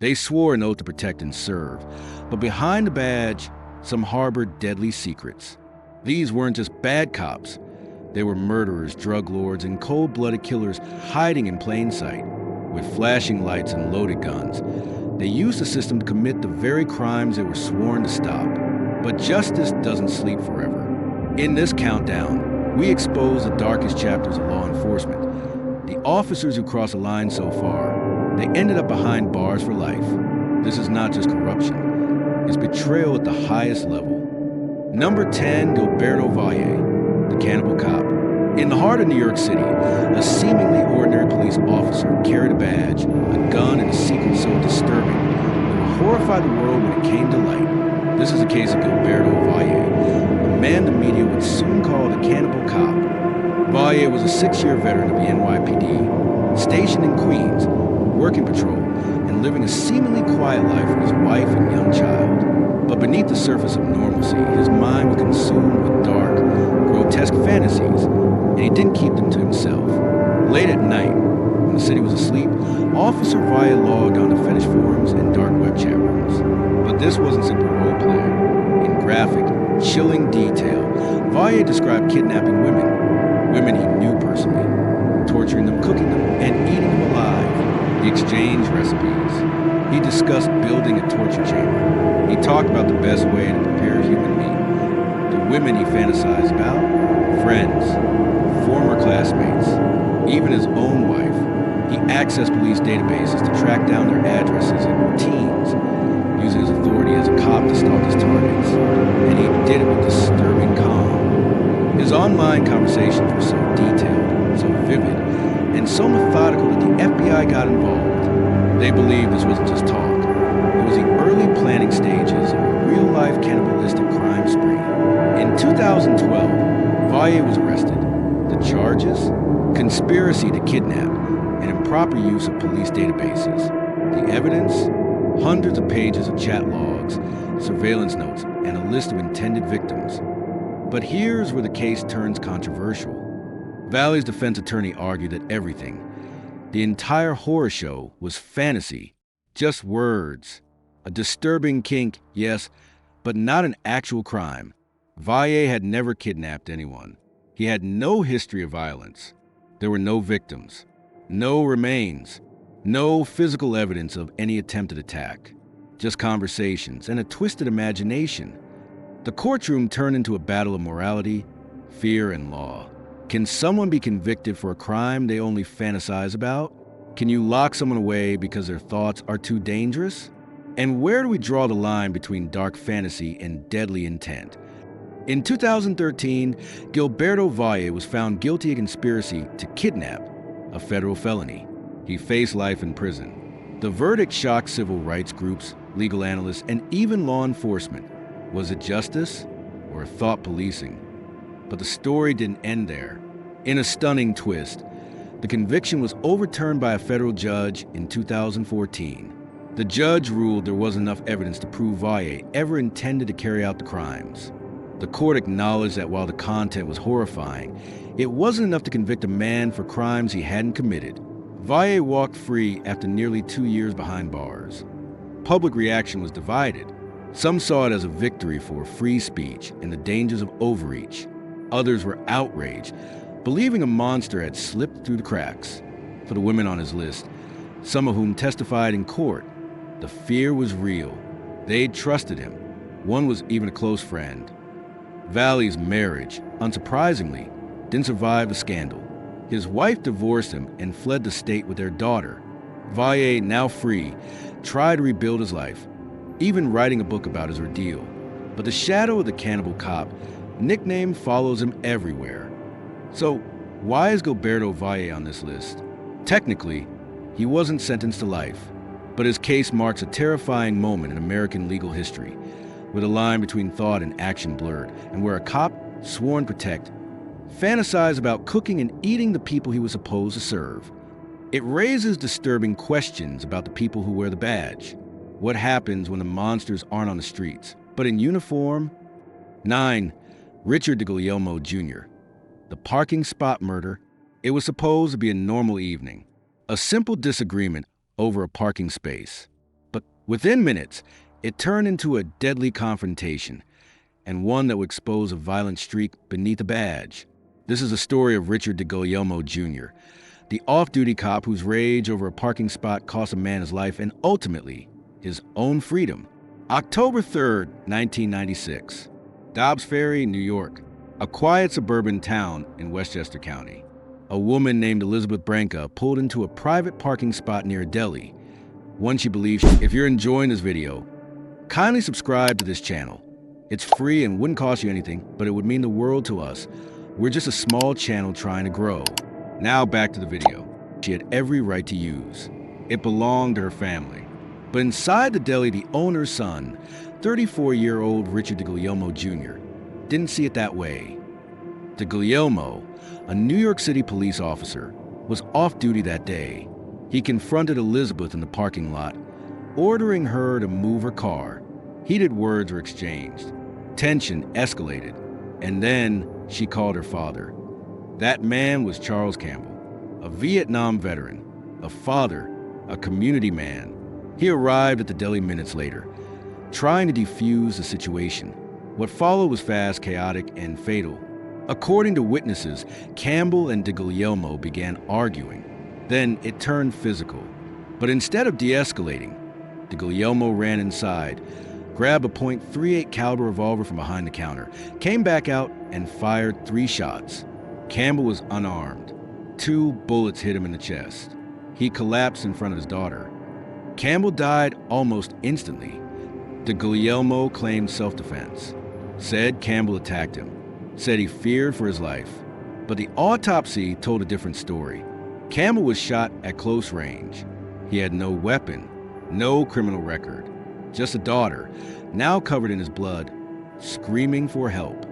They swore an oath to protect and serve, but behind the badge, some harbored deadly secrets. These weren't just bad cops. They were murderers, drug lords, and cold-blooded killers hiding in plain sight. With flashing lights and loaded guns, they used the system to commit the very crimes they were sworn to stop. But justice doesn't sleep forever. In this countdown, we expose the darkest chapters of law enforcement. The officers who cross a line so far, they ended up behind bars for life. This is not just corruption. It's betrayal at the highest level. Number 10, Gilberto Valle, the cannibal cop. In the heart of New York City, a seemingly ordinary police officer carried a badge, a gun, and a secret so disturbing it would horrify the world when it came to light. This is the case of Gilberto Valle, a man the media would soon call the cannibal cop. Valle was a 6-year veteran of the NYPD, stationed in Queens, working patrol, and living a seemingly quiet life with his wife and young child. But beneath the surface of normalcy, his mind was consumed with dark, grotesque fantasies, and he didn't keep them to himself. Late at night, when the city was asleep, Officer Valle logged onto fetish forums and dark web chat rooms. But this wasn't simple roleplay. In graphic, chilling detail, Valle described kidnapping women he knew personally, torturing them, cooking them, and eating them alive. He exchanged recipes. He discussed building a torture chamber. He talked about the best way to prepare human meat. The women he fantasized about, friends, former classmates, even his own wife. He accessed police databases to track down their addresses and routines, using his authority as a cop to stalk his targets. And he did it with disturbing calm. His online conversations were so detailed, so vivid, and so methodical that the FBI got involved. They believed this wasn't just talk. It was the early planning stages of a real-life cannibalistic crime spree. In 2012, Valle was arrested. The charges? Conspiracy to kidnap and improper use of police databases. The evidence? Hundreds of pages of chat logs, surveillance notes, and a list of intended victims. But here's where the case turns controversial. Valle's defense attorney argued that everything, the entire horror show, was fantasy, just words. A disturbing kink, yes, but not an actual crime. Valle had never kidnapped anyone. He had no history of violence. There were no victims, no remains, no physical evidence of any attempted attack. Just conversations and a twisted imagination. The courtroom turned into a battle of morality, fear, and law. Can someone be convicted for a crime they only fantasize about? Can you lock someone away because their thoughts are too dangerous? And where do we draw the line between dark fantasy and deadly intent? In 2013, Gilberto Valle was found guilty of conspiracy to kidnap, a federal felony. He faced life in prison. The verdict shocked civil rights groups, legal analysts, and even law enforcement. Was it justice or thought policing? But the story didn't end there. In a stunning twist, the conviction was overturned by a federal judge in 2014. The judge ruled there wasn't enough evidence to prove Valle ever intended to carry out the crimes. The court acknowledged that while the content was horrifying, it wasn't enough to convict a man for crimes he hadn't committed. Valle walked free after nearly 2 years behind bars. Public reaction was divided. Some saw it as a victory for free speech and the dangers of overreach. Others were outraged, believing a monster had slipped through the cracks. For the women on his list, some of whom testified in court, the fear was real. They trusted him. One was even a close friend. Valle's marriage, unsurprisingly, didn't survive the scandal. His wife divorced him and fled the state with their daughter. Valle, now free, tried to rebuild his life, even writing a book about his ordeal. But the shadow of the cannibal cop nickname follows him everywhere. So, why is Gilberto Valle on this list? Technically, he wasn't sentenced to life, but his case marks a terrifying moment in American legal history, where the line between thought and action blurred, and where a cop, sworn to protect, fantasized about cooking and eating the people he was supposed to serve. It raises disturbing questions about the people who wear the badge. What happens when the monsters aren't on the streets, but in uniform? 9. Richard DeGuglielmo Jr. The parking spot murder. It was supposed to be a normal evening, a simple disagreement over a parking space. But Within minutes, it turned into a deadly confrontation, and one that would expose a violent streak beneath a badge. This is a story of Richard DeGuglielmo Jr., the off-duty cop whose rage over a parking spot cost a man his life and ultimately his own freedom. October 3rd, 1996. Dobbs Ferry, New York, a quiet suburban town in Westchester County. A woman named Elizabeth Branca pulled into a private parking spot near a deli, one she believes. If you're enjoying this video, kindly subscribe to this channel. It's free and wouldn't cost you anything, but it would mean the world to us. We're just a small channel trying to grow. Now back to the video. She had every right to use. It belonged to her family. But inside the deli, the owner's son, 34-year-old Richard DeGuglielmo Jr., didn't see it that way. DeGuglielmo, a New York City police officer, was off duty that day. He confronted Elizabeth in the parking lot, ordering her to move her car. Heated words were exchanged. Tension escalated, and then she called her father. That man was Charles Campbell, a Vietnam veteran, a father, a community man. He arrived at the deli minutes later, trying to defuse the situation. What followed was fast, chaotic, and fatal. According to witnesses, Campbell and DeGuglielmo began arguing. Then it turned physical. But instead of de-escalating, DeGuglielmo ran inside, grabbed a .38 caliber revolver from behind the counter, came back out, and fired 3 shots. Campbell was unarmed. 2 bullets hit him in the chest. He collapsed in front of his daughter. Campbell died almost instantly. DeGuglielmo claimed self-defense, said Campbell attacked him, said he feared for his life. But the autopsy told a different story. Campbell was shot at close range. He had no weapon, no criminal record, just a daughter, now covered in his blood, screaming for help.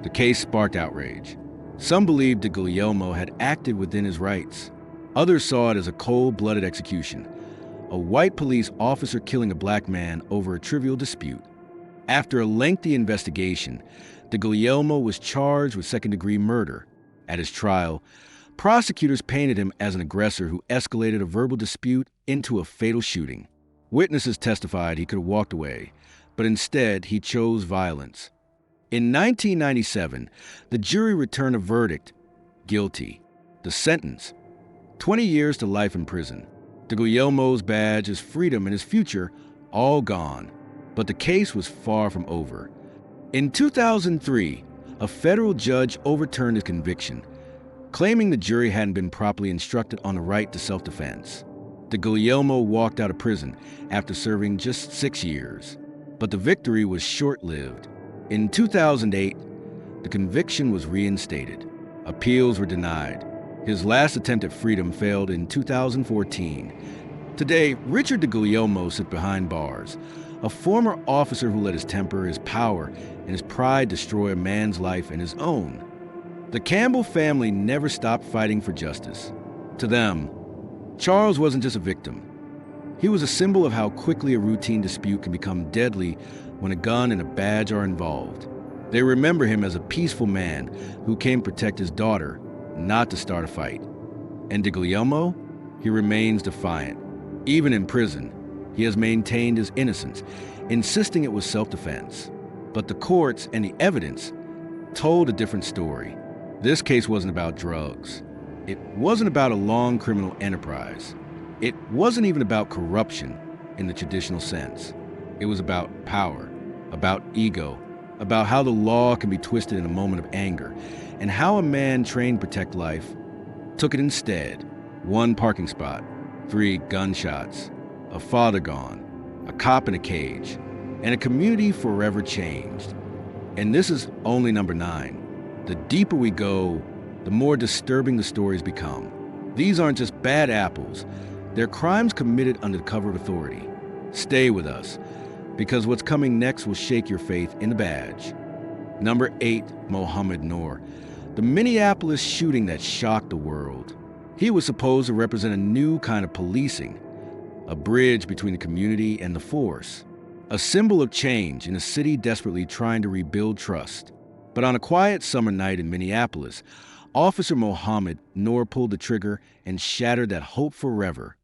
The case sparked outrage. Some believed DeGuglielmo had acted within his rights. Others saw it as a cold-blooded execution, a white police officer killing a black man over a trivial dispute. After a lengthy investigation, DeGuglielmo was charged with second-degree murder. At his trial, prosecutors painted him as an aggressor who escalated a verbal dispute into a fatal shooting. Witnesses testified he could have walked away, but instead he chose violence. In 1997, the jury returned a verdict, guilty. The sentence, 20 years to life in prison. DeGuglielmo's badge, his freedom, and his future, all gone. But the case was far from over. In 2003, a federal judge overturned his conviction, claiming the jury hadn't been properly instructed on the right to self-defense. DeGuglielmo walked out of prison after serving just 6 years. But the victory was short-lived. In 2008, the conviction was reinstated. Appeals were denied. His last attempt at freedom failed in 2014. Today, Richard DeGuglielmo sits behind bars, a former officer who let his temper, his power, and his pride destroy a man's life and his own. The Campbell family never stopped fighting for justice. To them, Charles wasn't just a victim. He was a symbol of how quickly a routine dispute can become deadly when a gun and a badge are involved. They remember him as a peaceful man who came to protect his daughter, not to start a fight. And DeGuglielmo? He remains defiant. Even in prison, he has maintained his innocence, insisting it was self-defense. But the courts and the evidence told a different story. This case wasn't about drugs. It wasn't about a long criminal enterprise. It wasn't even about corruption in the traditional sense. It was about power, about ego, about how the law can be twisted in a moment of anger, and how a man trained to protect life took it instead. 1 parking spot, 3 gunshots, a father gone, a cop in a cage, and a community forever changed. And this is only number 9. The deeper we go, the more disturbing the stories become. These aren't just bad apples. They're crimes committed under the cover of authority. Stay with us, because what's coming next will shake your faith in the badge. Number 8, Mohammed Noor, the Minneapolis shooting that shocked the world. He was supposed to represent a new kind of policing, a bridge between the community and the force, a symbol of change in a city desperately trying to rebuild trust. But on a quiet summer night in Minneapolis, Officer Mohammed Noor pulled the trigger and shattered that hope forever.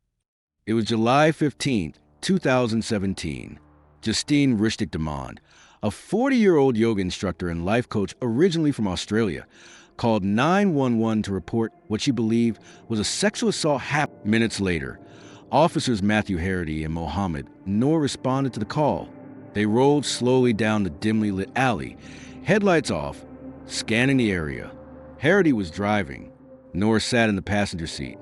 It was July 15th, 2017, Justine Richtig-Demond, a 40-year-old yoga instructor and life coach originally from Australia, called 911 to report what she believed was a sexual assault happened. Minutes later, officers Matthew Harity and Mohammed Noor responded to the call. They rolled slowly down the dimly lit alley, headlights off, scanning the area. Harity was driving. Noor sat in the passenger seat.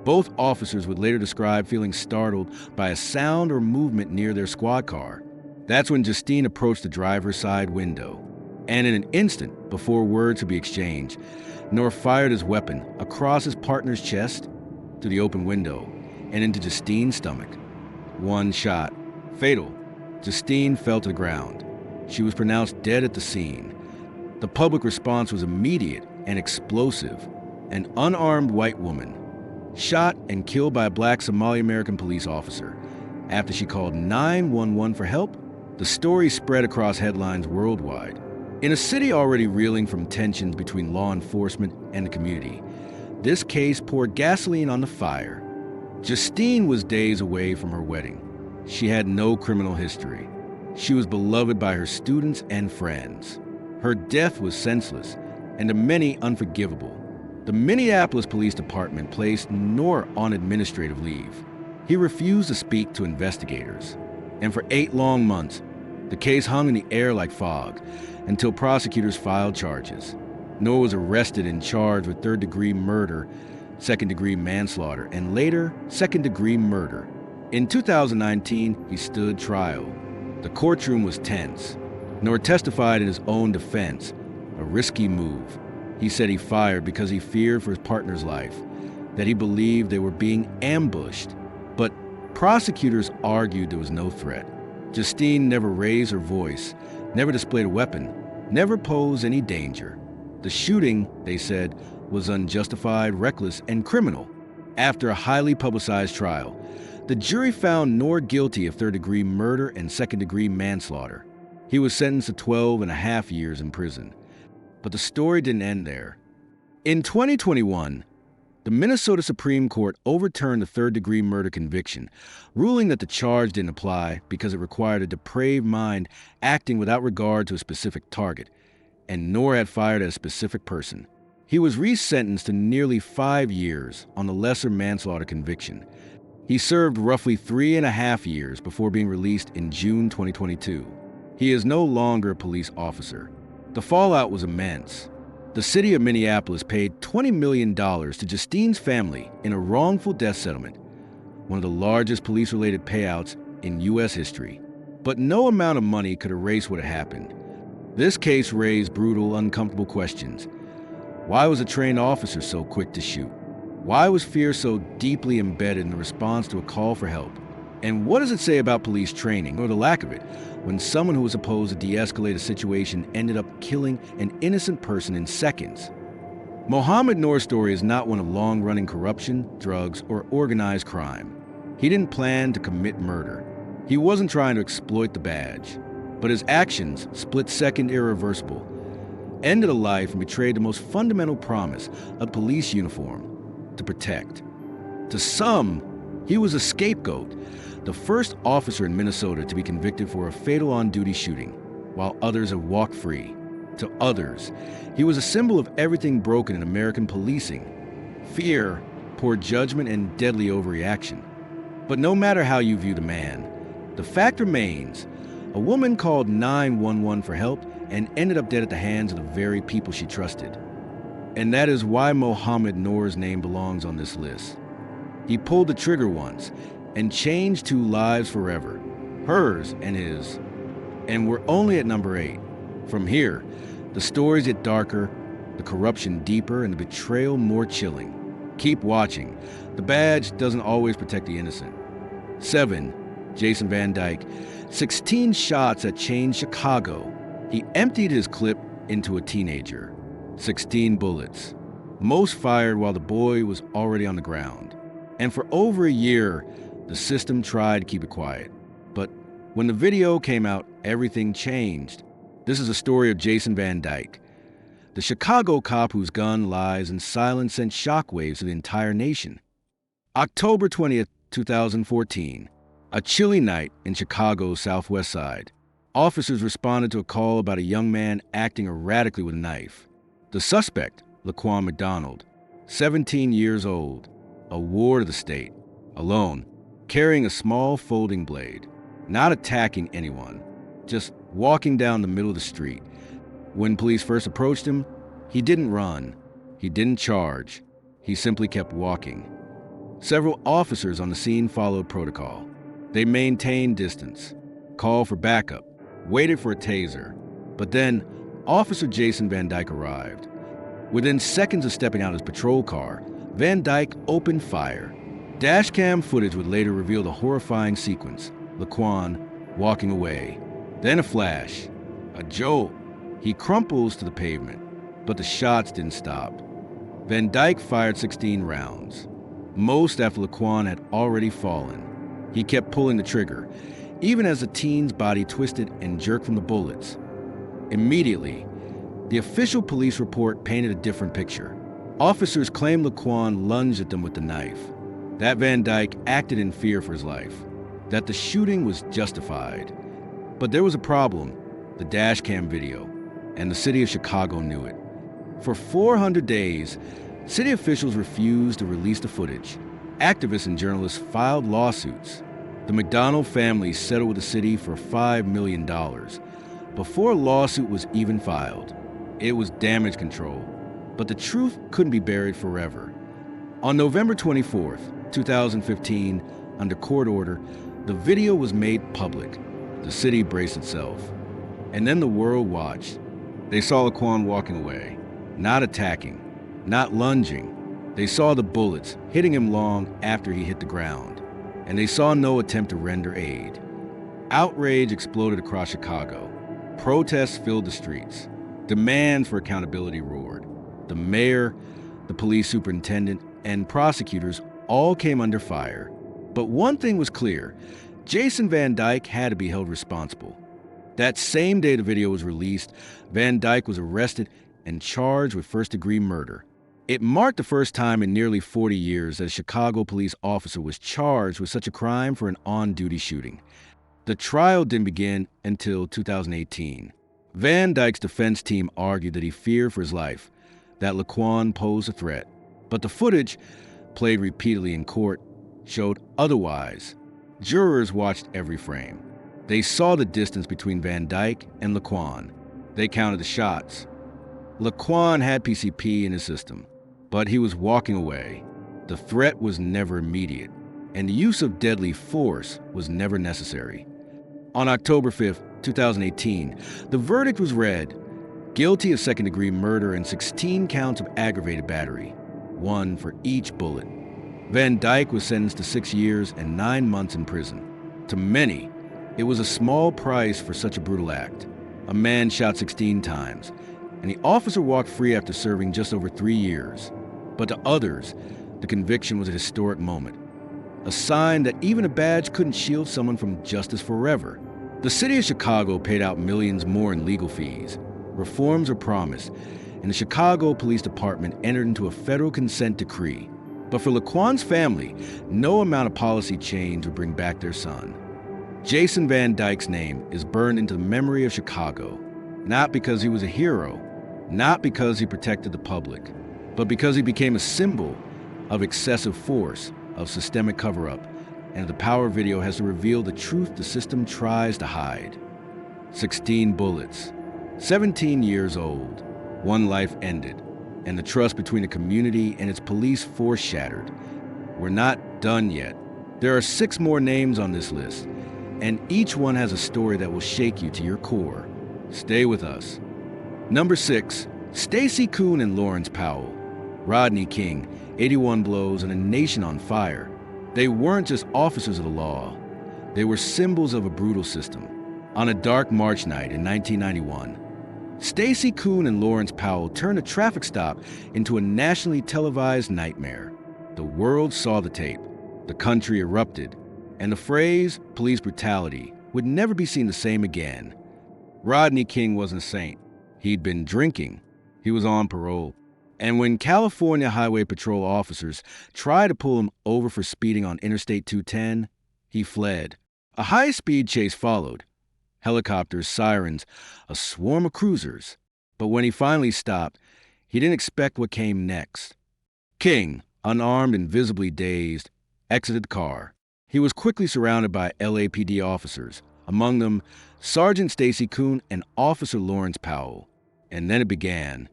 Both officers would later describe feeling startled by a sound or movement near their squad car. That's when Justine approached the driver's side window. And in an instant, before words could be exchanged, Noor fired his weapon across his partner's chest, to the open window, and into Justine's stomach. One shot. Fatal. Justine fell to the ground. She was pronounced dead at the scene. The public response was immediate and explosive. An unarmed white woman, shot and killed by a black Somali-American police officer. After she called 911 for help, the story spread across headlines worldwide. In a city already reeling from tensions between law enforcement and the community, this case poured gasoline on the fire. Justine was days away from her wedding. She had no criminal history. She was beloved by her students and friends. Her death was senseless and to many unforgivable. The Minneapolis Police Department placed Noor on administrative leave. He refused to speak to investigators. And for 8 long months, the case hung in the air like fog until prosecutors filed charges. Noor was arrested and charged with third-degree murder, second-degree manslaughter, and later, second-degree murder. In 2019, he stood trial. The courtroom was tense. Noor testified in his own defense, a risky move. He said he fired because he feared for his partner's life, that he believed they were being ambushed. But prosecutors argued there was no threat. Justine never raised her voice, never displayed a weapon, never posed any danger. The shooting, they said, was unjustified, reckless, and criminal. After a highly publicized trial, the jury found Noor guilty of third-degree murder and second-degree manslaughter. He was sentenced to 12.5 years in prison. But the story didn't end there. In 2021, the Minnesota Supreme Court overturned the third-degree murder conviction, ruling that the charge didn't apply because it required a depraved mind acting without regard to a specific target, and Noor had fired at a specific person. He was resentenced to nearly 5 years on the lesser manslaughter conviction. He served roughly 3.5 years before being released in June 2022. He is no longer a police officer. The fallout was immense. The city of Minneapolis paid $20 million to Justine's family in a wrongful death settlement, one of the largest police-related payouts in U.S. history. But no amount of money could erase what had happened. This case raised brutal, uncomfortable questions. Why was a trained officer so quick to shoot? Why was fear so deeply embedded in the response to a call for help? And what does it say about police training, or the lack of it, when someone who was supposed to de-escalate a situation ended up killing an innocent person in seconds? Mohammed Noor's story is not one of long-running corruption, drugs, or organized crime. He didn't plan to commit murder. He wasn't trying to exploit the badge. But his actions, split-second irreversible, ended a life and betrayed the most fundamental promise of the police uniform: to protect. To some, he was a scapegoat, the first officer in Minnesota to be convicted for a fatal on-duty shooting, while others have walked free. To others, he was a symbol of everything broken in American policing: fear, poor judgment, and deadly overreaction. But no matter how you view the man, the fact remains: a woman called 911 for help and ended up dead at the hands of the very people she trusted. And that is why Mohammed Noor's name belongs on this list. He pulled the trigger once and changed 2 lives forever, hers and his. And we're only at number 8. From here, the stories get darker, the corruption deeper, and the betrayal more chilling. Keep watching. The badge doesn't always protect the innocent. 7. Jason Van Dyke. 16 shots that changed Chicago. He emptied his clip into a teenager. 16 bullets. Most fired while the boy was already on the ground. And for over a year, the system tried to keep it quiet. But when the video came out, everything changed. This is the story of Jason Van Dyke, the Chicago cop whose gun, lies, and silence sent shockwaves to the entire nation. October 20th, 2014. A chilly night in Chicago's southwest side. Officers responded to a call about a young man acting erratically with a knife. The suspect, Laquan McDonald, 17 years old, a ward of the state, alone, carrying a small folding blade, not attacking anyone, just walking down the middle of the street. When police first approached him, he didn't run, he didn't charge, he simply kept walking. Several officers on the scene followed protocol. They maintained distance, called for backup, waited for a taser, but then Officer Jason Van Dyke arrived. Within seconds of stepping out of his patrol car, Van Dyke opened fire. Dashcam footage would later reveal the horrifying sequence, Laquan walking away. Then a flash, a jolt. He crumples to the pavement, but the shots didn't stop. Van Dyke fired 16 rounds, most after Laquan had already fallen. He kept pulling the trigger, even as the teen's body twisted and jerked from the bullets. Immediately, the official police report painted a different picture. Officers claimed Laquan lunged at them with the knife, that Van Dyke acted in fear for his life, that the shooting was justified. But there was a problem, the dashcam video, and the city of Chicago knew it. For 400 days, city officials refused to release the footage. Activists and journalists filed lawsuits. The McDonald family settled with the city for $5 million. Before a lawsuit was even filed, it was damage control. But the truth couldn't be buried forever. On November 24th, 2015, under court order, the video was made public. The city braced itself. And then the world watched. They saw Laquan walking away, not attacking, not lunging. They saw the bullets hitting him long after he hit the ground. And they saw no attempt to render aid. Outrage exploded across Chicago. Protests filled the streets. Demands for accountability roared. The mayor, the police superintendent, and prosecutors all came under fire. But one thing was clear: Jason Van Dyke had to be held responsible. That same day the video was released, Van Dyke was arrested and charged with first-degree murder. It marked the first time in nearly 40 years that a Chicago police officer was charged with such a crime for an on-duty shooting. The trial didn't begin until 2018. Van Dyke's defense team argued that he feared for his life, that Laquan posed a threat. But the footage, played repeatedly in court, showed otherwise. Jurors watched every frame. They saw the distance between Van Dyke and Laquan. They counted the shots. Laquan had PCP in his system, but he was walking away. The threat was never immediate, and the use of deadly force was never necessary. On October 5th, 2018, the verdict was read: guilty of second-degree murder and 16 counts of aggravated battery, 1 for each bullet. Van Dyke was sentenced to 6 years and 9 months in prison. To many, it was a small price for such a brutal act. A man shot 16 times, and the officer walked free after serving just over 3 years. But to others, the conviction was a historic moment, a sign that even a badge couldn't shield someone from justice forever. The city of Chicago paid out millions more in legal fees. Reforms were promised, and the Chicago Police Department entered into a federal consent decree. But for Laquan's family, no amount of policy change would bring back their son. Jason Van Dyke's name is burned into the memory of Chicago, not because he was a hero, not because he protected the public, but because he became a symbol of excessive force, of systemic cover-up, and the power video has to reveal the truth the system tries to hide. 16 bullets, 17 years old, 1 life ended, and the trust between the community and its police force shattered. We're not done yet. There are 6 more names on this list, and each one has a story that will shake you to your core. Stay with us. Number 6, Stacy Kuhn and Lawrence Powell. Rodney King, 81 blows and a nation on fire. They weren't just officers of the law. They were symbols of a brutal system. On a dark March night in 1991, Stacy Kuhn and Lawrence Powell turned a traffic stop into a nationally televised nightmare. The world saw the tape. The country erupted. And the phrase, police brutality, would never be seen the same again. Rodney King wasn't a saint. He'd been drinking. He was on parole. And when California Highway Patrol officers tried to pull him over for speeding on Interstate 210, he fled. A high-speed chase followed. Helicopters, sirens, a swarm of cruisers. But when he finally stopped, he didn't expect what came next. King, unarmed and visibly dazed, exited the car. He was quickly surrounded by LAPD officers, among them Sergeant Stacy Kuhn and Officer Lawrence Powell. And then it began.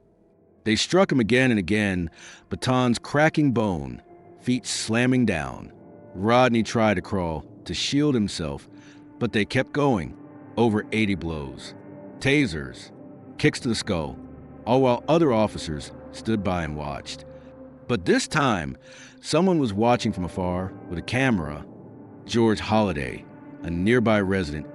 They struck him again and again, batons cracking bone, feet slamming down. Rodney tried to crawl to shield himself, but they kept going. Over 80 blows, tasers, kicks to the skull, all while other officers stood by and watched. But this time, someone was watching from afar with a camera. George Holliday, a nearby resident,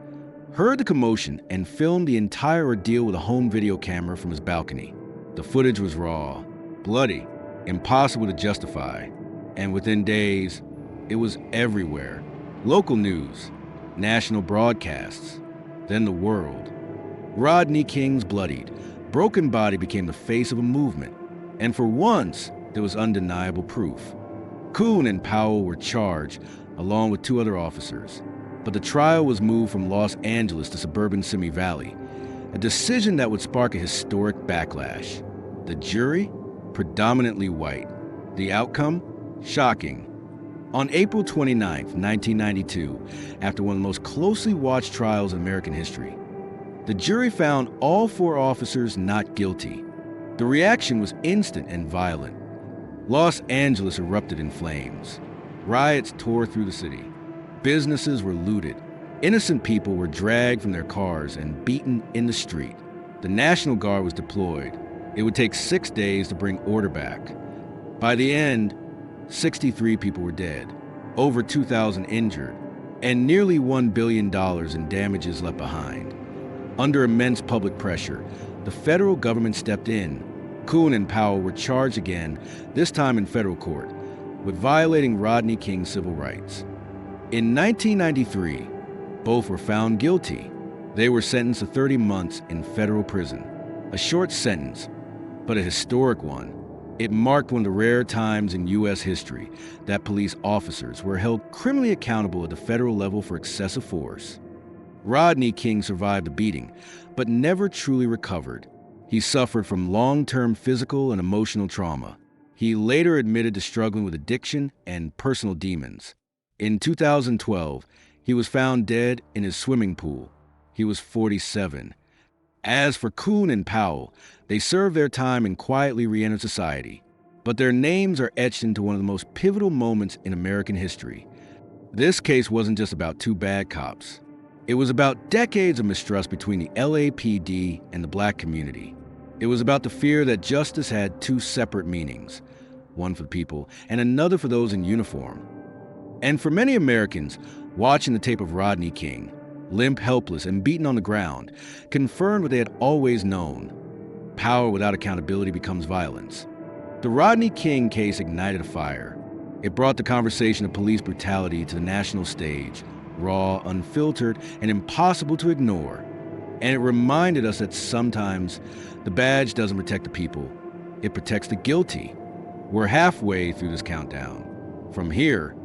heard the commotion and filmed the entire ordeal with a home video camera from his balcony. The footage was raw, bloody, impossible to justify, and within days, it was everywhere. Local news, national broadcasts, then the world. Rodney King's bloodied, broken body became the face of a movement, and for once, there was undeniable proof. Kuhn and Powell were charged, along with 2 other officers, but the trial was moved from Los Angeles to suburban Simi Valley, a decision that would spark a historic backlash. The jury, predominantly white. The outcome, shocking. On April 29, 1992, after one of the most closely watched trials in American history, the jury found all 4 officers not guilty. The reaction was instant and violent. Los Angeles erupted in flames. Riots tore through the city. Businesses were looted. Innocent people were dragged from their cars and beaten in the street. The National Guard was deployed. It would take 6 days to bring order back. By the end, 63 people were dead, over 2,000 injured, and nearly $1 billion in damages left behind. Under immense public pressure, the federal government stepped in. Kuhn and Powell were charged again, this time in federal court, with violating Rodney King's civil rights. In 1993, both were found guilty. They were sentenced to 30 months in federal prison. A short sentence, but a historic one. It marked one of the rare times in U.S. history that police officers were held criminally accountable at the federal level for excessive force. Rodney King survived the beating, but never truly recovered. He suffered from long-term physical and emotional trauma. He later admitted to struggling with addiction and personal demons. In 2012, he was found dead in his swimming pool. He was 47. As for Kuhn and Powell, they served their time and quietly re-entered society. But their names are etched into one of the most pivotal moments in American history. This case wasn't just about 2 bad cops. It was about decades of mistrust between the LAPD and the black community. It was about the fear that justice had 2 separate meanings, one for the people and another for those in uniform. And for many Americans, watching the tape of Rodney King, limp, helpless, and beaten on the ground, confirmed what they had always known. Power without accountability becomes violence. The Rodney King case ignited a fire. It brought the conversation of police brutality to the national stage, raw, unfiltered, and impossible to ignore. And it reminded us that sometimes the badge doesn't protect the people, it protects the guilty. We're halfway through this countdown. From here,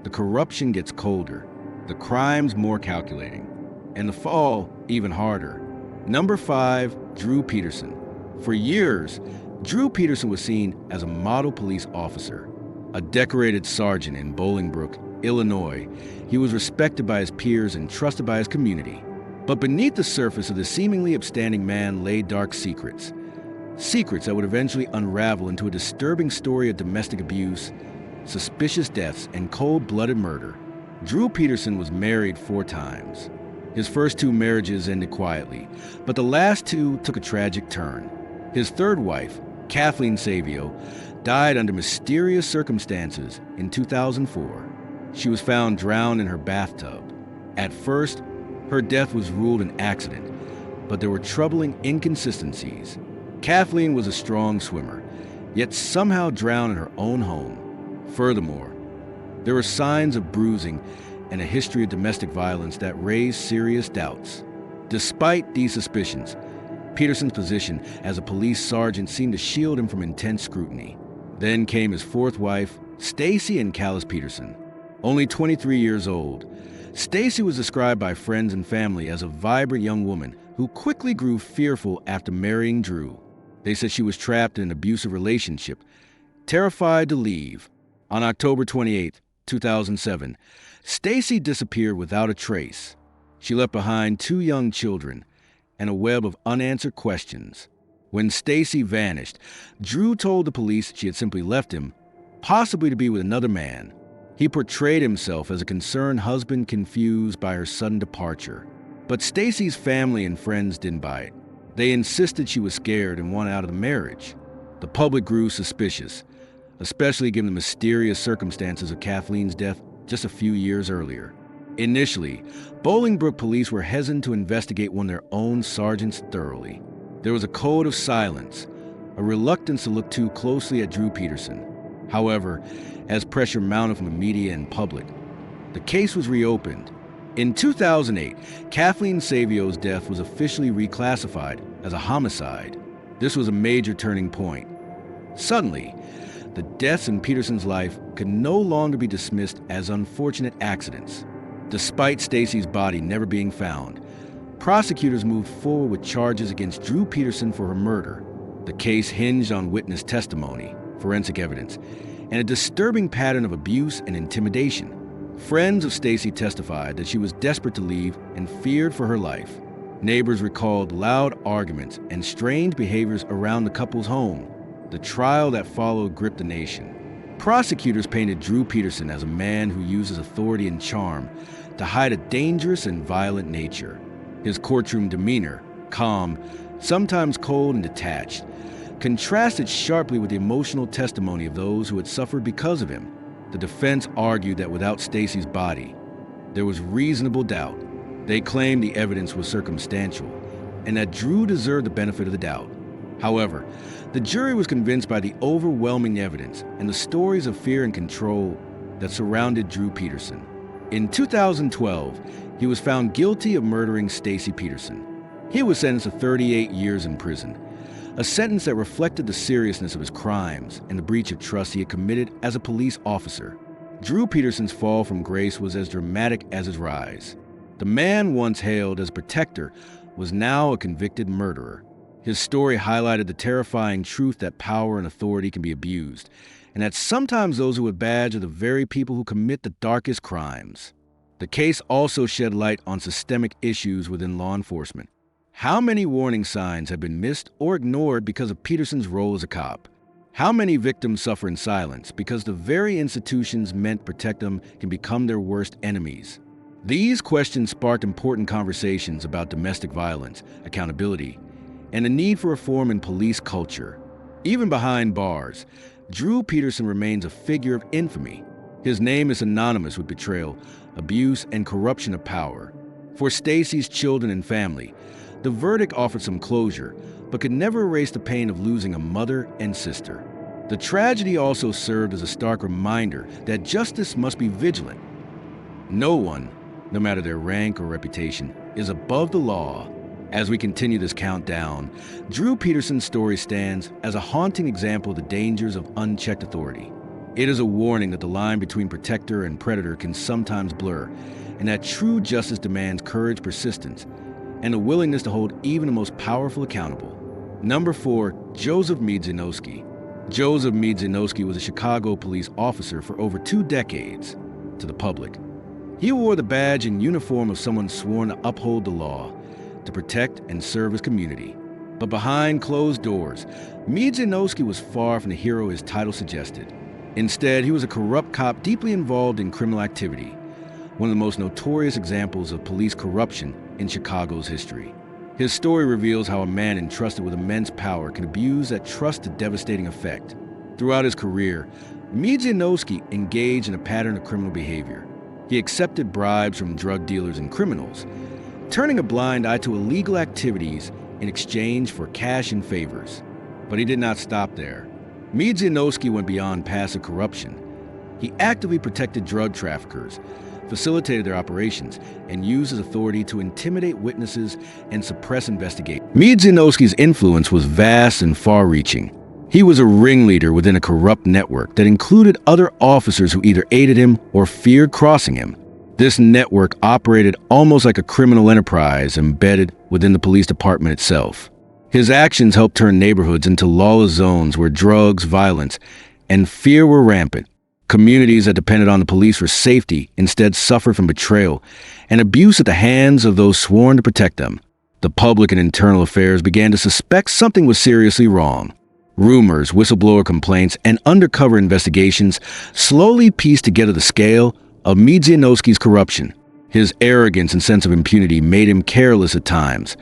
the corruption gets colder, the crimes more calculating, and the fall even harder. Number 5, Drew Peterson. For years, Drew Peterson was seen as a model police officer. A decorated sergeant in Bolingbrook, Illinois, he was respected by his peers and trusted by his community. But beneath the surface of the seemingly upstanding man lay dark secrets. Secrets that would eventually unravel into a disturbing story of domestic abuse, suspicious deaths, and cold-blooded murder. Drew Peterson was married 4 times. His first 2 marriages ended quietly, but the last 2 took a tragic turn. His 3rd wife, Kathleen Savio, died under mysterious circumstances in 2004. She was found drowned in her bathtub. At first, her death was ruled an accident, but there were troubling inconsistencies. Kathleen was a strong swimmer, yet somehow drowned in her own home. Furthermore, there were signs of bruising and a history of domestic violence that raised serious doubts. Despite these suspicions, Peterson's position as a police sergeant seemed to shield him from intense scrutiny. Then came his 4th wife, Stacy and Callis Peterson. Only 23 years old, Stacy was described by friends and family as a vibrant young woman who quickly grew fearful after marrying Drew. They said she was trapped in an abusive relationship, terrified to leave. On October 28, 2007, Stacy disappeared without a trace. She left behind 2 young children and a web of unanswered questions. When Stacy vanished, Drew told the police she had simply left him, possibly to be with another man. He portrayed himself as a concerned husband confused by her sudden departure. But Stacy's family and friends didn't buy it. They insisted she was scared and wanted out of the marriage. The public grew suspicious, especially given the mysterious circumstances of Kathleen's death just a few years earlier. Initially, Bolingbrook police were hesitant to investigate one of their own sergeants thoroughly. There was a code of silence, a reluctance to look too closely at Drew Peterson. However, as pressure mounted from the media and public, the case was reopened. In 2008, Kathleen Savio's death was officially reclassified as a homicide. This was a major turning point. Suddenly, the deaths in Peterson's life could no longer be dismissed as unfortunate accidents. Despite Stacy's body never being found, prosecutors moved forward with charges against Drew Peterson for her murder. The case hinged on witness testimony, forensic evidence, and a disturbing pattern of abuse and intimidation. Friends of Stacy testified that she was desperate to leave and feared for her life. Neighbors recalled loud arguments and strange behaviors around the couple's home. The trial that followed gripped the nation. Prosecutors painted Drew Peterson as a man who uses authority and charm to hide a dangerous and violent nature. His courtroom demeanor, calm, sometimes cold and detached, contrasted sharply with the emotional testimony of those who had suffered because of him. The defense argued that without Stacy's body, there was reasonable doubt. They claimed the evidence was circumstantial and that Drew deserved the benefit of the doubt. However, the jury was convinced by the overwhelming evidence and the stories of fear and control that surrounded Drew Peterson. In 2012, he was found guilty of murdering Stacy Peterson. He was sentenced to 38 years in prison, a sentence that reflected the seriousness of his crimes and the breach of trust he had committed as a police officer. Drew Peterson's fall from grace was as dramatic as his rise. The man once hailed as protector was now a convicted murderer. His story highlighted the terrifying truth that power and authority can be abused, and that sometimes those who would badge are the very people who commit the darkest crimes. The case also shed light on systemic issues within law enforcement. How many warning signs have been missed or ignored because of Peterson's role as a cop? How many victims suffer in silence because the very institutions meant to protect them can become their worst enemies? These questions sparked important conversations about domestic violence, accountability, and the need for reform in police culture. Even behind bars, Drew Peterson remains a figure of infamy. His name is synonymous with betrayal, abuse, and corruption of power. For Stacy's children and family, the verdict offered some closure, but could never erase the pain of losing a mother and sister. The tragedy also served as a stark reminder that justice must be vigilant. No one, no matter their rank or reputation, is above the law. As we continue this countdown, Drew Peterson's story stands as a haunting example of the dangers of unchecked authority. It is a warning that the line between protector and predator can sometimes blur, and that true justice demands courage, persistence, and a willingness to hold even the most powerful accountable. Number 4, Joseph Miedzianowski. Joseph Miedzianowski was a Chicago police officer for over 2 decades. To the public, he wore the badge and uniform of someone sworn to uphold the law, to protect and serve his community. But behind closed doors, Miedzianowski was far from the hero his title suggested. Instead, he was a corrupt cop deeply involved in criminal activity, one of the most notorious examples of police corruption in Chicago's history. His story reveals how a man entrusted with immense power can abuse that trust to devastating effect. Throughout his career, Miedzianowski engaged in a pattern of criminal behavior. He accepted bribes from drug dealers and criminals, turning a blind eye to illegal activities in exchange for cash and favors. But he did not stop there. Miedzianowski went beyond passive corruption. He actively protected drug traffickers, facilitated their operations, and used his authority to intimidate witnesses and suppress investigations. Miedzianowski's influence was vast and far-reaching. He was a ringleader within a corrupt network that included other officers who either aided him or feared crossing him. This network operated almost like a criminal enterprise embedded within the police department itself. His actions helped turn neighborhoods into lawless zones where drugs, violence, and fear were rampant. Communities that depended on the police for safety instead suffered from betrayal and abuse at the hands of those sworn to protect them. The public and internal affairs began to suspect something was seriously wrong. Rumors, whistleblower complaints, and undercover investigations slowly pieced together the scale of Miedzianowski's corruption. His arrogance and sense of impunity made him careless at times,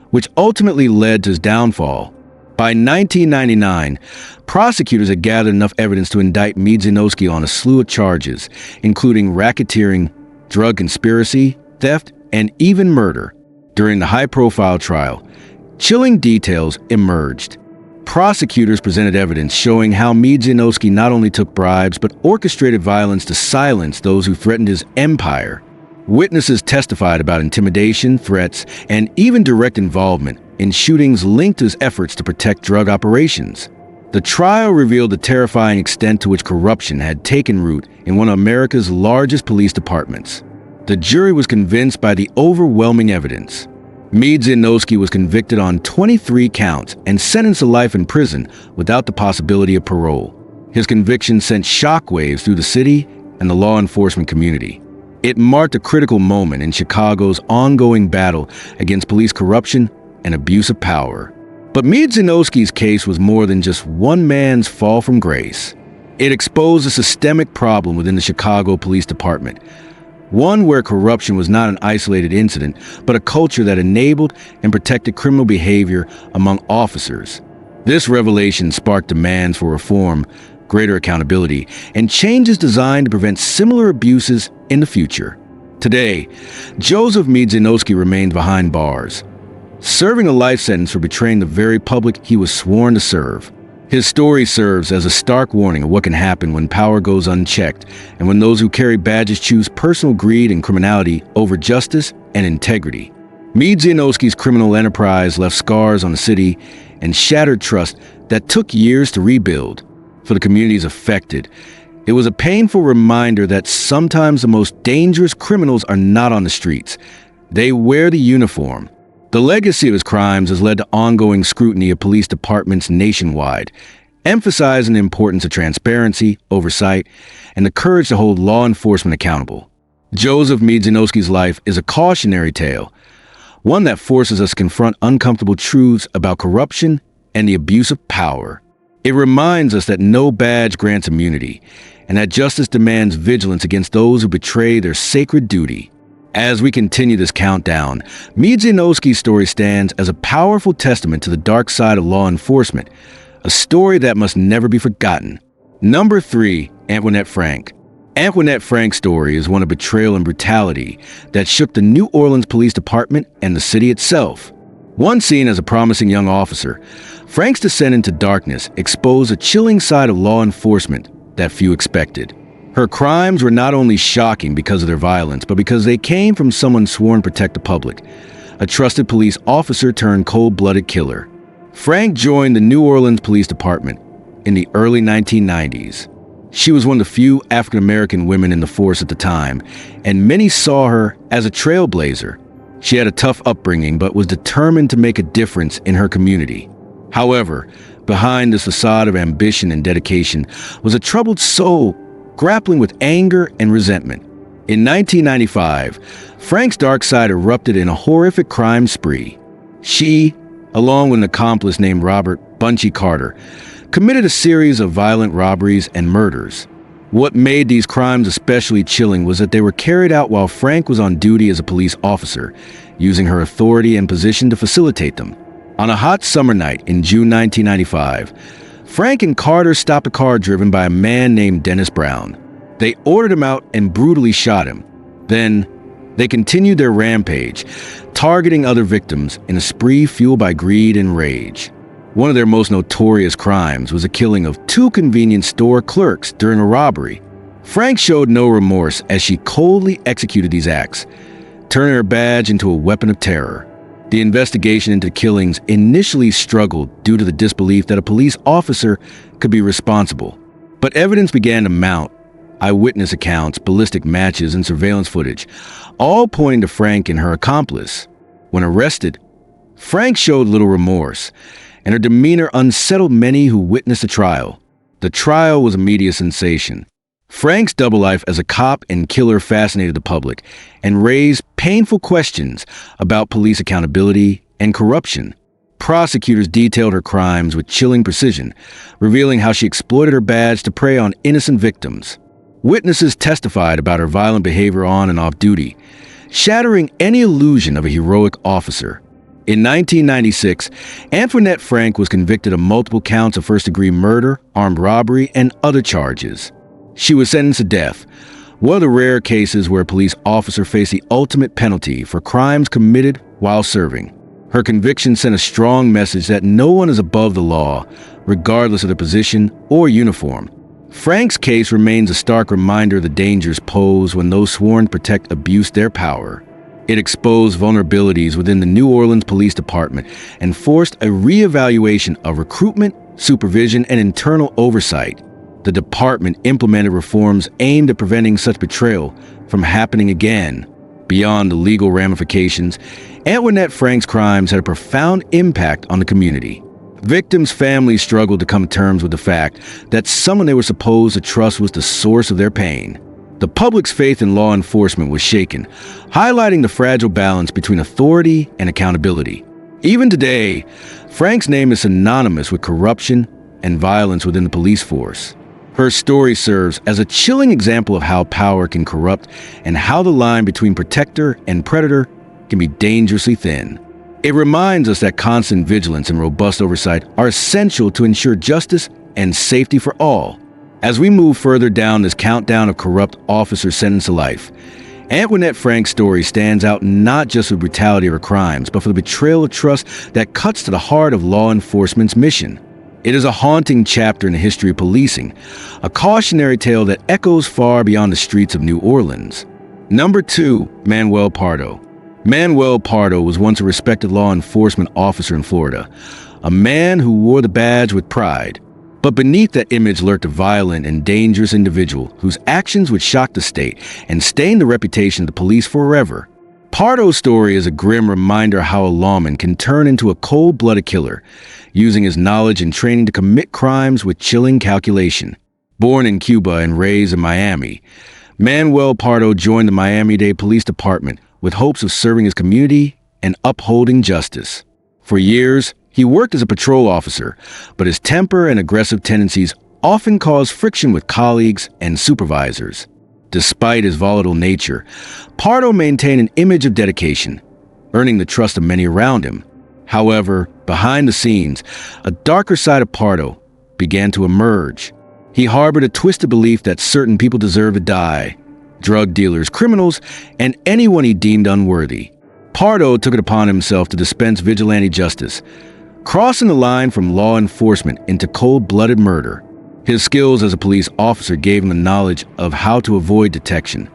which ultimately led to his downfall. By 1999, prosecutors had gathered enough evidence to indict Miedzianowski on a slew of charges, including racketeering, drug conspiracy, theft, and even murder. During the high-profile trial, chilling details emerged. Prosecutors presented evidence showing how Miedzianowski not only took bribes but orchestrated violence to silence those who threatened his empire. Witnesses testified about intimidation, threats, and even direct involvement in shootings linked to his efforts to protect drug operations. The trial revealed the terrifying extent to which corruption had taken root in one of America's largest police departments. The jury was convinced by the overwhelming evidence. Miedzianowski was convicted on 23 counts and sentenced to life in prison without the possibility of parole. His conviction sent shockwaves through the city and the law enforcement community. It marked a critical moment in Chicago's ongoing battle against police corruption and abuse of power. But Miedzianowski's case was more than just one man's fall from grace. It exposed a systemic problem within the Chicago Police Department, one where corruption was not an isolated incident, but a culture that enabled and protected criminal behavior among officers. This revelation sparked demands for reform, greater accountability, and changes designed to prevent similar abuses in the future. Today, Joseph Miedzianowski remains behind bars, serving a life sentence for betraying the very public he was sworn to serve. His story serves as a stark warning of what can happen when power goes unchecked and when those who carry badges choose personal greed and criminality over justice and integrity. Miedzianowski's criminal enterprise left scars on the city and shattered trust that took years to rebuild. For the communities affected, it was a painful reminder that sometimes the most dangerous criminals are not on the streets. They wear the uniform. The legacy of his crimes has led to ongoing scrutiny of police departments nationwide, emphasizing the importance of transparency, oversight, and the courage to hold law enforcement accountable. Joseph Miedzianowski's life is a cautionary tale, one that forces us to confront uncomfortable truths about corruption and the abuse of power. It reminds us that no badge grants immunity, and that justice demands vigilance against those who betray their sacred duty. As we continue this countdown, Miedzianowski's story stands as a powerful testament to the dark side of law enforcement, a story that must never be forgotten. Number 3, Antoinette Frank. Antoinette Frank's story is one of betrayal and brutality that shook the New Orleans Police Department and the city itself. Once seen as a promising young officer, Frank's descent into darkness exposed a chilling side of law enforcement that few expected. Her crimes were not only shocking because of their violence, but because they came from someone sworn to protect the public, a trusted police officer turned cold-blooded killer. Frank joined the New Orleans Police Department in the early 1990s. She was one of the few African-American women in the force at the time, and many saw her as a trailblazer. She had a tough upbringing, but was determined to make a difference in her community. However, behind this facade of ambition and dedication was a troubled soul grappling with anger and resentment. In 1995, Frank's dark side erupted in a horrific crime spree. She, along with an accomplice named Robert "Bunchy" Carter, committed a series of violent robberies and murders. What made these crimes especially chilling was that they were carried out while Frank was on duty as a police officer, using her authority and position to facilitate them. On a hot summer night in June 1995, Frank and Carter stopped a car driven by a man named Dennis Brown. They ordered him out and brutally shot him. Then, they continued their rampage, targeting other victims in a spree fueled by greed and rage. One of their most notorious crimes was the killing of 2 convenience store clerks during a robbery. Frank showed no remorse as she coldly executed these acts, turning her badge into a weapon of terror. The investigation into killings initially struggled due to the disbelief that a police officer could be responsible. But evidence began to mount, eyewitness accounts, ballistic matches, and surveillance footage, all pointing to Frank and her accomplice. When arrested, Frank showed little remorse, and her demeanor unsettled many who witnessed the trial. The trial was a media sensation. Frank's double life as a cop and killer fascinated the public and raised painful questions about police accountability and corruption. Prosecutors detailed her crimes with chilling precision, revealing how she exploited her badge to prey on innocent victims. Witnesses testified about her violent behavior on and off duty, shattering any illusion of a heroic officer. In 1996, Antoinette Frank was convicted of multiple counts of first-degree murder, armed robbery, and other charges. She was sentenced to death, one of the rare cases where a police officer faced the ultimate penalty for crimes committed while serving. Her conviction sent a strong message that no one is above the law, regardless of their position or uniform. Frank's case remains a stark reminder of the dangers posed when those sworn to protect abused their power. It exposed vulnerabilities within the New Orleans Police Department and forced a reevaluation of recruitment, supervision, and internal oversight. The department implemented reforms aimed at preventing such betrayal from happening again. Beyond the legal ramifications, Antoinette Frank's crimes had a profound impact on the community. Victims' families struggled to come to terms with the fact that someone they were supposed to trust was the source of their pain. The public's faith in law enforcement was shaken, highlighting the fragile balance between authority and accountability. Even today, Frank's name is synonymous with corruption and violence within the police force. Her story serves as a chilling example of how power can corrupt and how the line between protector and predator can be dangerously thin. It reminds us that constant vigilance and robust oversight are essential to ensure justice and safety for all. As we move further down this countdown of corrupt officers sentenced to life, Antoinette Frank's story stands out not just for the brutality of her crimes, but for the betrayal of trust that cuts to the heart of law enforcement's mission. It is a haunting chapter in the history of policing, a cautionary tale that echoes far beyond the streets of New Orleans. Number 2, Manuel Pardo. Manuel Pardo was once a respected law enforcement officer in Florida, a man who wore the badge with pride. But beneath that image lurked a violent and dangerous individual whose actions would shock the state and stain the reputation of the police forever. Pardo's story is a grim reminder of how a lawman can turn into a cold-blooded killer, using his knowledge and training to commit crimes with chilling calculation. Born in Cuba and raised in Miami, Manuel Pardo joined the Miami-Dade Police Department with hopes of serving his community and upholding justice. For years, he worked as a patrol officer, but his temper and aggressive tendencies often caused friction with colleagues and supervisors. Despite his volatile nature, Pardo maintained an image of dedication, earning the trust of many around him. However, behind the scenes, a darker side of Pardo began to emerge. He harbored a twisted belief that certain people deserved to die: drug dealers, criminals, and anyone he deemed unworthy. Pardo took it upon himself to dispense vigilante justice, crossing the line from law enforcement into cold-blooded murder. His skills as a police officer gave him the knowledge of how to avoid detection,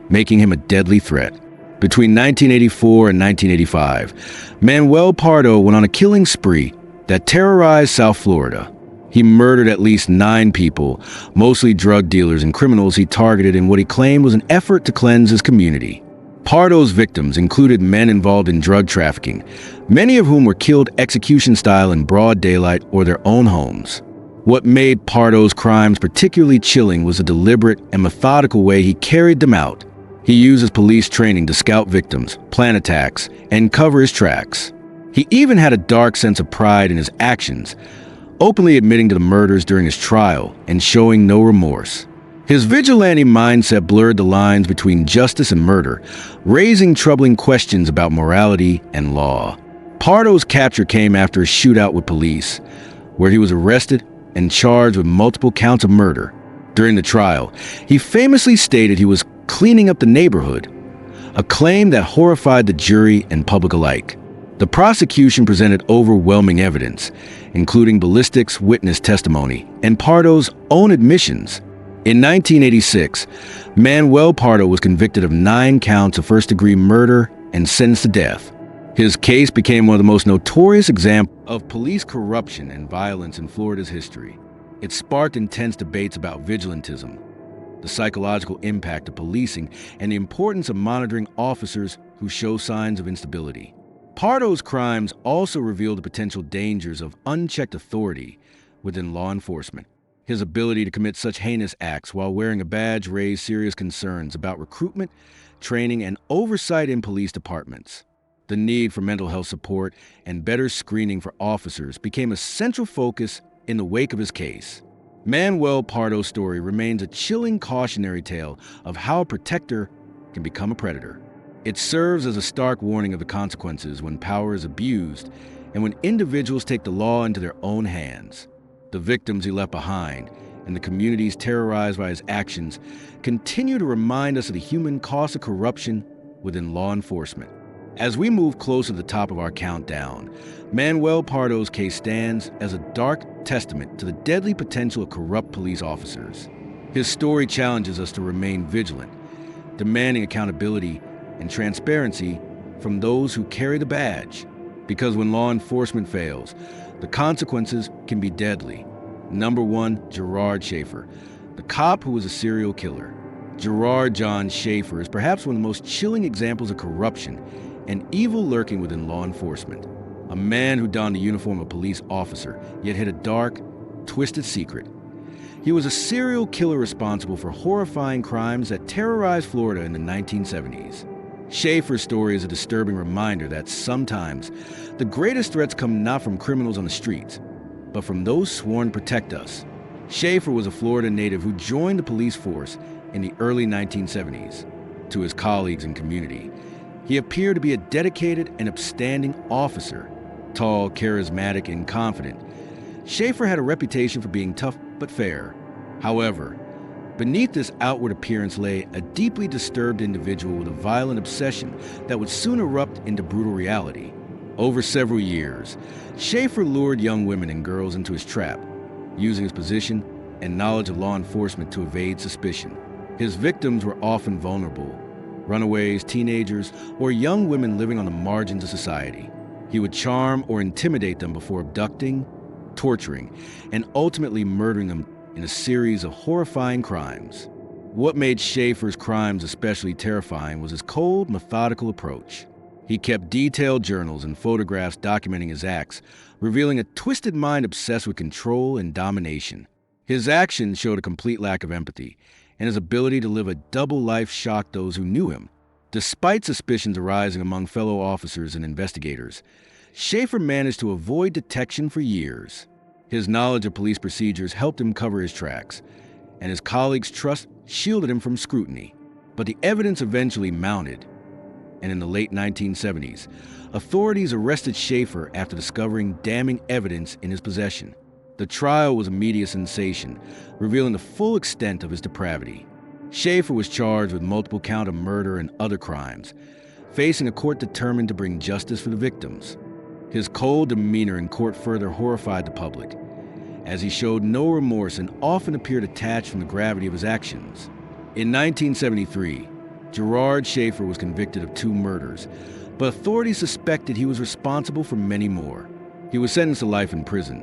making him a deadly threat. Between 1984 and 1985, Manuel Pardo went on a killing spree that terrorized South Florida. He murdered at least 9 people, mostly drug dealers and criminals he targeted in what he claimed was an effort to cleanse his community. Pardo's victims included men involved in drug trafficking, many of whom were killed execution-style in broad daylight or their own homes. What made Pardo's crimes particularly chilling was the deliberate and methodical way he carried them out. He used his police training to scout victims, plan attacks, and cover his tracks. He even had a dark sense of pride in his actions, openly admitting to the murders during his trial and showing no remorse. His vigilante mindset blurred the lines between justice and murder, raising troubling questions about morality and law. Pardo's capture came after a shootout with police, where he was arrested and charged with multiple counts of murder. During the trial, he famously stated he was cleaning up the neighborhood, a claim that horrified the jury and public alike. The prosecution presented overwhelming evidence, including ballistics witness testimony and Pardo's own admissions. In 1986, Manuel Pardo was convicted of 9 counts of first-degree murder and sentenced to death. His case became one of the most notorious examples of police corruption and violence in Florida's history. It sparked intense debates about vigilantism, the psychological impact of policing, and the importance of monitoring officers who show signs of instability. Pardo's crimes also reveal the potential dangers of unchecked authority within law enforcement. His ability to commit such heinous acts while wearing a badge raised serious concerns about recruitment, training, and oversight in police departments. The need for mental health support and better screening for officers became a central focus in the wake of his case. Manuel Pardo's story remains a chilling cautionary tale of how a protector can become a predator. It serves as a stark warning of the consequences when power is abused and when individuals take the law into their own hands. The victims he left behind and the communities terrorized by his actions continue to remind us of the human cost of corruption within law enforcement. As we move closer to the top of our countdown, Manuel Pardo's case stands as a dark testament to the deadly potential of corrupt police officers. His story challenges us to remain vigilant, demanding accountability and transparency from those who carry the badge. Because when law enforcement fails, the consequences can be deadly. Number 1, Gerard Schaefer, the cop who was a serial killer. Gerard John Schaefer is perhaps one of the most chilling examples of corruption and evil lurking within law enforcement. A man who donned the uniform of a police officer, yet hid a dark, twisted secret. He was a serial killer responsible for horrifying crimes that terrorized Florida in the 1970s. Schaefer's story is a disturbing reminder that sometimes the greatest threats come not from criminals on the streets, but from those sworn to protect us. Schaefer was a Florida native who joined the police force in the early 1970s. To his colleagues and community, he appeared to be a dedicated and upstanding officer. Tall, charismatic, and confident, Schaefer had a reputation for being tough but fair. However, beneath this outward appearance lay a deeply disturbed individual with a violent obsession that would soon erupt into brutal reality. Over several years, Schaefer lured young women and girls into his trap, using his position and knowledge of law enforcement to evade suspicion. His victims were often vulnerable, runaways, teenagers, or young women living on the margins of society. He would charm or intimidate them before abducting, torturing, and ultimately murdering them in a series of horrifying crimes. What made Schaefer's crimes especially terrifying was his cold, methodical approach. He kept detailed journals and photographs documenting his acts, revealing a twisted mind obsessed with control and domination. His actions showed a complete lack of empathy, and his ability to live a double life shocked those who knew him. Despite suspicions arising among fellow officers and investigators, Schaefer managed to avoid detection for years. His knowledge of police procedures helped him cover his tracks, and his colleagues' trust shielded him from scrutiny. But the evidence eventually mounted, and in the late 1970s, authorities arrested Schaefer after discovering damning evidence in his possession. The trial was a media sensation, revealing the full extent of his depravity. Schaefer was charged with multiple counts of murder and other crimes, facing a court determined to bring justice for the victims. His cold demeanor in court further horrified the public, as he showed no remorse and often appeared detached from the gravity of his actions. In 1973, Gerard Schaefer was convicted of 2 murders, but authorities suspected he was responsible for many more. He was sentenced to life in prison,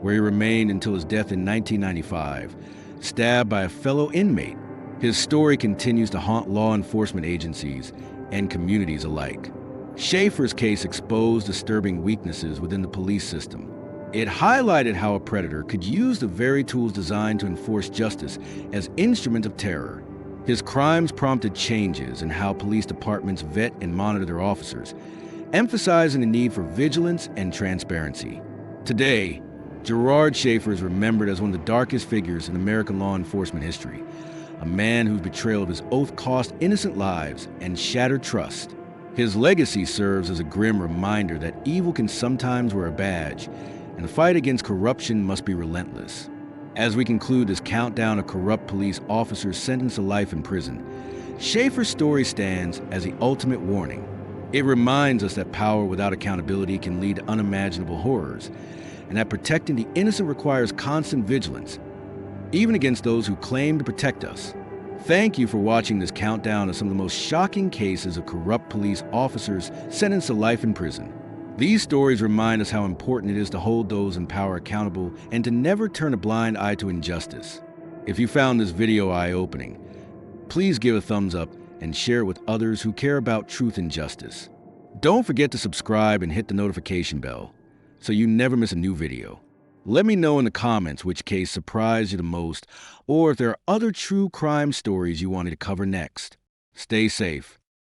where he remained until his death in 1995, stabbed by a fellow inmate. His story continues to haunt law enforcement agencies and communities alike. Schaefer's case exposed disturbing weaknesses within the police system. It highlighted how a predator could use the very tools designed to enforce justice as instruments of terror. His crimes prompted changes in how police departments vet and monitor their officers, emphasizing the need for vigilance and transparency. Today, Gerard Schaefer is remembered as one of the darkest figures in American law enforcement history, a man whose betrayal of his oath cost innocent lives and shattered trust. His legacy serves as a grim reminder that evil can sometimes wear a badge, and the fight against corruption must be relentless. As we conclude this countdown of corrupt police officers sentenced to life in prison, Schaefer's story stands as the ultimate warning. It reminds us that power without accountability can lead to unimaginable horrors, and that protecting the innocent requires constant vigilance, even against those who claim to protect us. Thank you for watching this countdown of some of the most shocking cases of corrupt police officers sentenced to life in prison. These stories remind us how important it is to hold those in power accountable and to never turn a blind eye to injustice. If you found this video eye-opening, please give a thumbs up and share it with others who care about truth and justice. Don't forget to subscribe and hit the notification bell so you never miss a new video. Let me know in the comments which case surprised you the most, or if there are other true crime stories you want me to cover next. Stay safe,